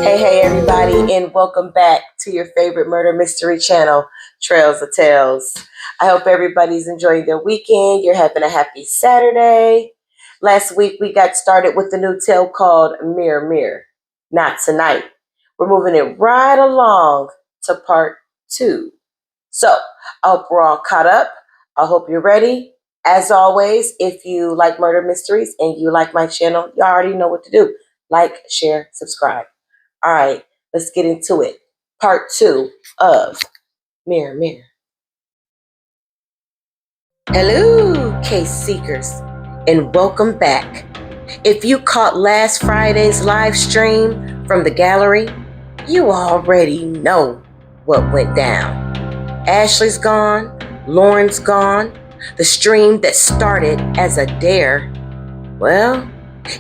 Hey everybody, and welcome back to your favorite murder mystery channel, Trails of Tales. I hope everybody's enjoying their weekend. You're having a happy Saturday. Last week we got started with the new tale called Mirror Mirror. Not tonight. We're moving it right along to part 2. So I hope we're all caught up. I hope you're ready. As always, if you like murder mysteries and you like my channel, you already know what to do. Like, share, subscribe. All right, let's get into it. Part 2 of Mirror Mirror. Hello, case seekers, and welcome back. If you caught last Friday's live stream from the gallery, you already know what went down. Ashley's gone, Lauren's gone. The stream that started as a dare, well,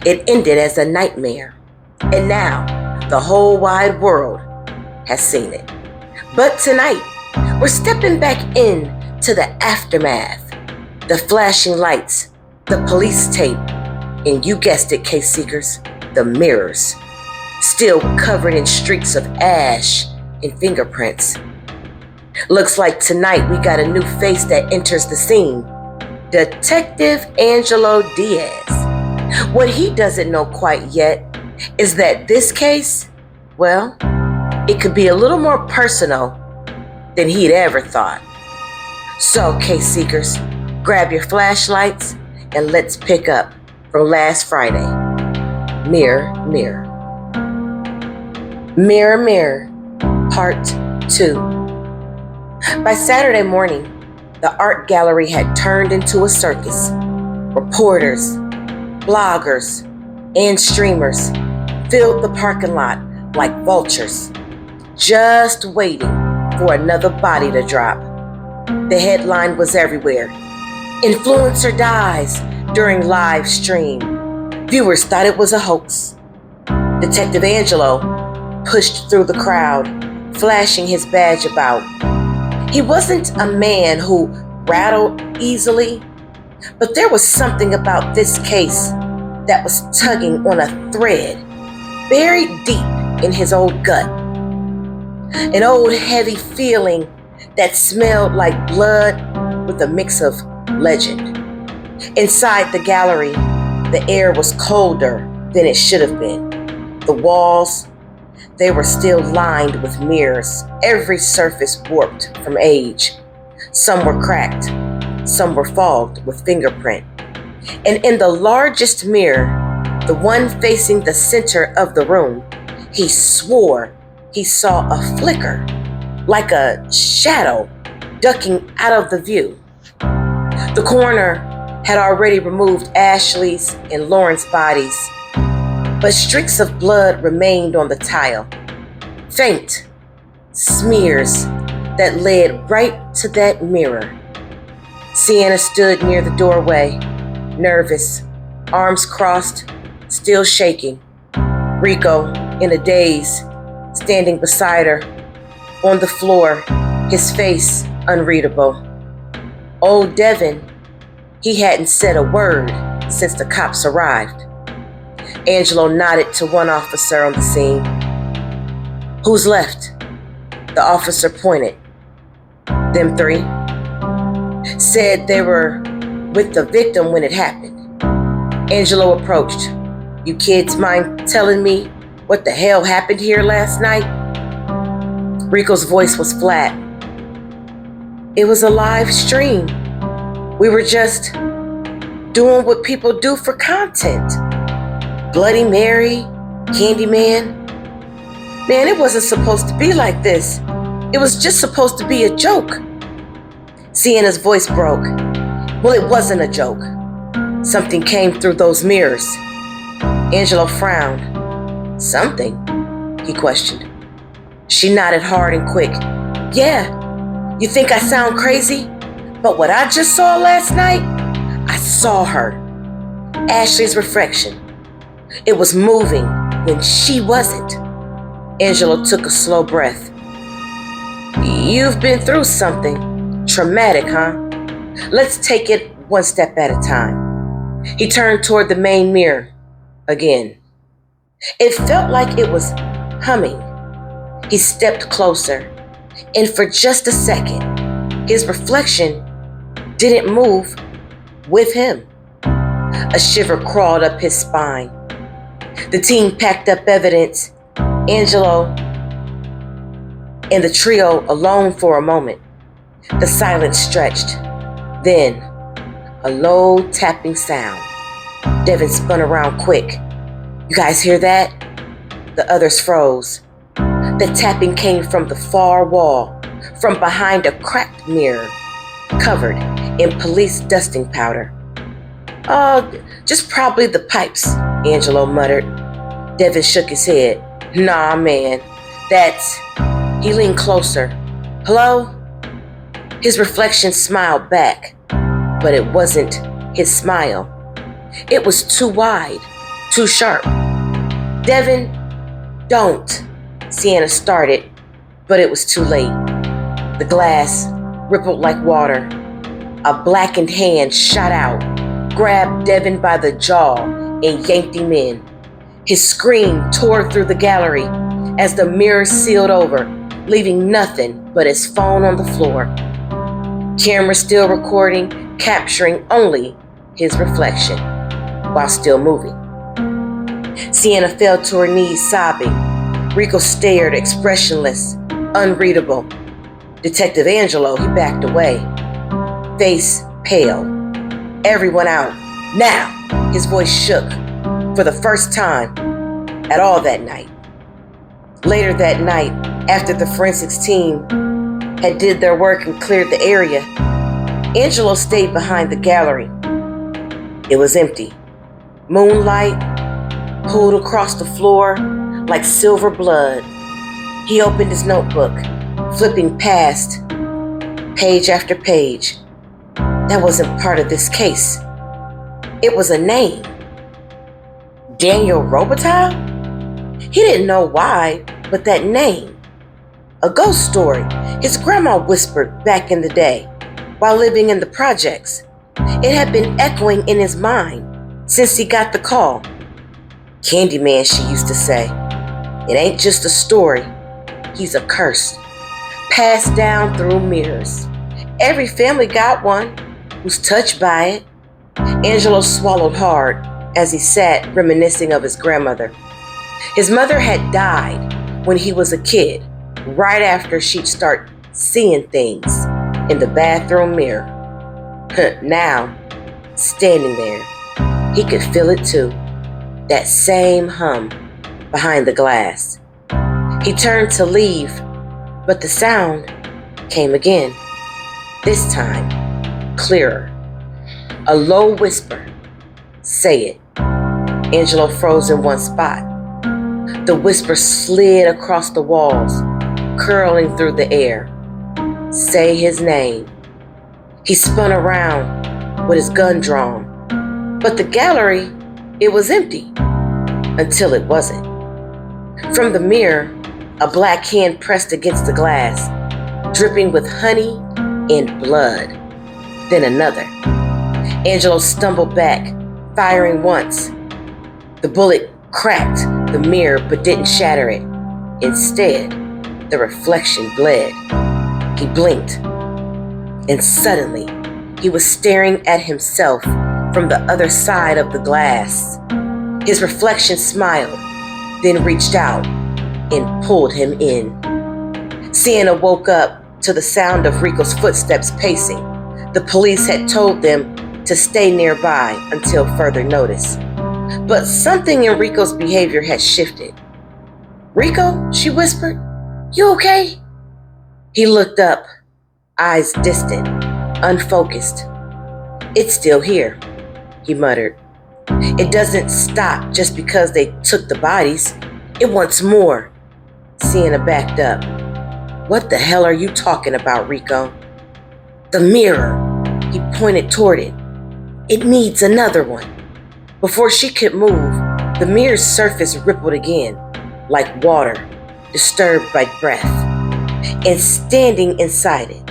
it ended as a nightmare. And now, the whole wide world has seen it. But tonight, we're stepping back into the aftermath, the flashing lights, the police tape, and you guessed it, case seekers, the mirrors, still covered in streaks of ash and fingerprints. Looks like tonight we got a new face that enters the scene, Detective Angelo Diaz. What he doesn't know quite yet is that this case, well, it could be a little more personal than he'd ever thought. So, case seekers, grab your flashlights and let's pick up from last Friday. Mirror, Mirror. Mirror, Mirror, Part 2. By Saturday morning, the art gallery had turned into a circus. Reporters, bloggers, and streamers filled the parking lot like vultures, just waiting for another body to drop. The headline was everywhere. Influencer dies during live stream. Viewers thought it was a hoax. Detective Angelo pushed through the crowd, flashing his badge about. He wasn't a man who rattled easily, but there was something about this case that was tugging on a thread buried deep in his old gut. An old heavy feeling that smelled like blood with a mix of legend. Inside the gallery, the air was colder than it should have been. The walls, they were still lined with mirrors, every surface warped from age. Some were cracked, some were fogged with fingerprint. And in the largest mirror, the one facing the center of the room, he swore he saw a flicker, like a shadow ducking out of the view. The coroner had already removed Ashley's and Lauren's bodies, but streaks of blood remained on the tile. Faint smears that led right to that mirror. Sienna stood near the doorway, nervous, arms crossed, still shaking. Rico, in a daze, standing beside her, on the floor, his face unreadable. Old Devin, he hadn't said a word since the cops arrived. Angelo nodded to one officer on the scene. Who's left? The officer pointed. Them 3. Said they were with the victim when it happened. Angelo approached. You kids mind telling me what the hell happened here last night? Rico's voice was flat. It was a live stream. We were just doing what people do for content. Bloody Mary, Candyman. Man, it wasn't supposed to be like this. It was just supposed to be a joke. Sienna's voice broke. Well, it wasn't a joke. Something came through those mirrors. Angelo frowned. Something? He questioned. She nodded hard and quick. Yeah, you think I sound crazy? But what I just saw last night, I saw her. Ashley's reflection. It was moving when she wasn't. Angelo took a slow breath. You've been through something. Traumatic, huh? Let's take it one step at a time. He turned toward the main mirror again. It felt like it was humming. He stepped closer, and for just a second, his reflection didn't move with him. A shiver crawled up his spine. The team packed up evidence, Angelo and the trio alone for a moment. The silence stretched. Then, a low tapping sound. Devin spun around quick. You guys hear that? The others froze. The tapping came from the far wall, from behind a cracked mirror, covered in police dusting powder. Just probably the pipes, Angelo muttered. Devin shook his head. Nah, man, that's... He leaned closer. Hello? His reflection smiled back, but it wasn't his smile. It was too wide, too sharp. Devin, don't, Sienna started, but it was too late. The glass rippled like water. A blackened hand shot out, grabbed Devin by the jaw, and yanked him in. His scream tore through the gallery as the mirror sealed over, leaving nothing but his phone on the floor. Camera still recording, capturing only his reflection, while still moving. Sienna fell to her knees, sobbing. Rico stared, expressionless, unreadable. Detective Angelo, he backed away, face pale. Everyone out, now! His voice shook, for the first time at all that night. Later that night, after the forensics team had did their work and cleared the area, Angelo stayed behind the gallery. It was empty. Moonlight pooled across the floor like silver blood. He opened his notebook, flipping past page after page. That wasn't part of this case. It was a name. Daniel Robitaille? He didn't know why, but that name. A ghost story his grandma whispered back in the day while living in the projects. It had been echoing in his mind since he got the call. Candyman, she used to say. It ain't just a story. He's a curse, passed down through mirrors. Every family got one who's touched by it. Angelo swallowed hard as he sat reminiscing of his grandmother. His mother had died when he was a kid, right after she'd start seeing things in the bathroom mirror. Now, standing there, he could feel it too, that same hum behind the glass. He turned to leave, but the sound came again, this time clearer. A low whisper. Say it. Angelo froze in one spot. The whisper slid across the walls, curling through the air. Say his name. He spun around with his gun drawn. But the gallery, it was empty. Until it wasn't. From the mirror, a black hand pressed against the glass, dripping with honey and blood. Then another. Angelo stumbled back, firing once. The bullet cracked the mirror but didn't shatter it. Instead, the reflection bled. He blinked, and suddenly, he was staring at himself from the other side of the glass. His reflection smiled, then reached out and pulled him in. Sienna woke up to the sound of Rico's footsteps pacing. The police had told them to stay nearby until further notice. But something in Rico's behavior had shifted. Rico, she whispered, you okay? He looked up, eyes distant, unfocused. It's still here, he muttered. It doesn't stop just because they took the bodies. It wants more. Sienna backed up. What the hell are you talking about, Rico? The mirror. He pointed toward it. It needs another one. Before she could move, the mirror's surface rippled again, like water, disturbed by breath. And standing inside it,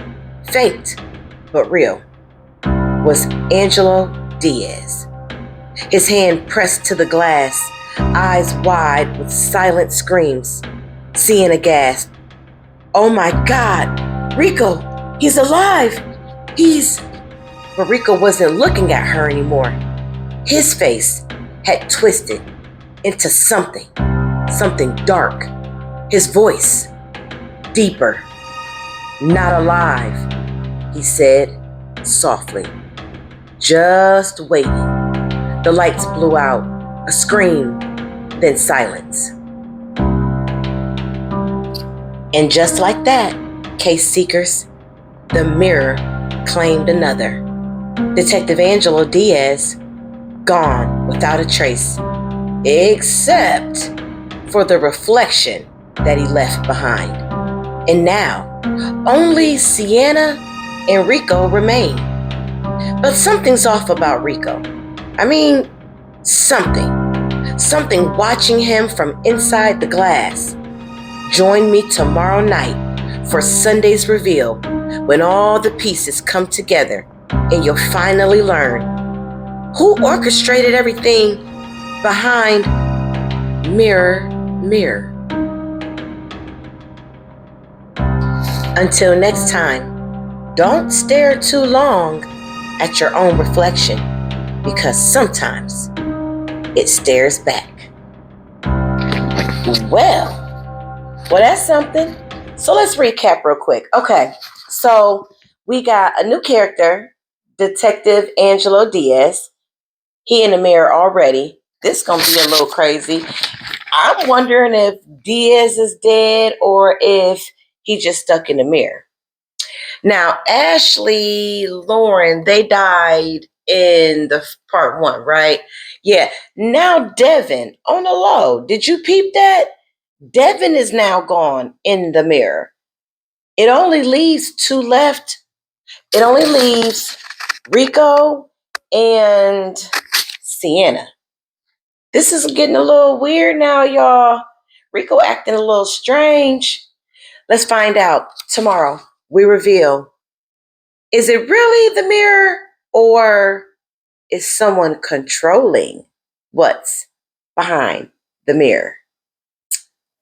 faint but real, was Angelo Diaz. His hand pressed to the glass, eyes wide with silent screams. Sienna gasped, "Oh my God, Rico, he's alive! But Rico wasn't looking at her anymore. His face had twisted into something dark. His voice, deeper. "Not alive," he said softly. "Just waiting." The lights blew out, a scream, then silence. And just like that, case seekers, the mirror claimed another. Detective Angelo Diaz, gone without a trace, except for the reflection that he left behind. And now, only Sienna and Rico remain. But something's off about Rico. I mean, something watching him from inside the glass. Join me tomorrow night for Sunday's reveal, when all the pieces come together and you'll finally learn who orchestrated everything behind Mirror, Mirror. Until next time, don't stare too long at your own reflection, because sometimes it stares back. Well, that's something. So let's recap real quick. Okay, so we got a new character, Detective Angelo Diaz. He in the mirror already. This is going to be a little crazy. I'm wondering if Diaz is dead or if he just stuck in the mirror. Now, Ashley, Lauren, they died in the part 1, right? Yeah. Now, Devin, on the low, did you peep that? Devin is now gone in the mirror. It only leaves 2 left. It only leaves Rico and Sienna. This is getting a little weird now, y'all. Rico acting a little strange. Let's find out tomorrow. We reveal, is it really the mirror, or is someone controlling what's behind the mirror?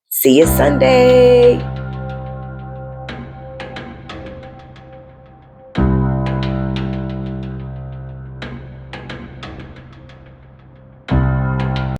See you Sunday.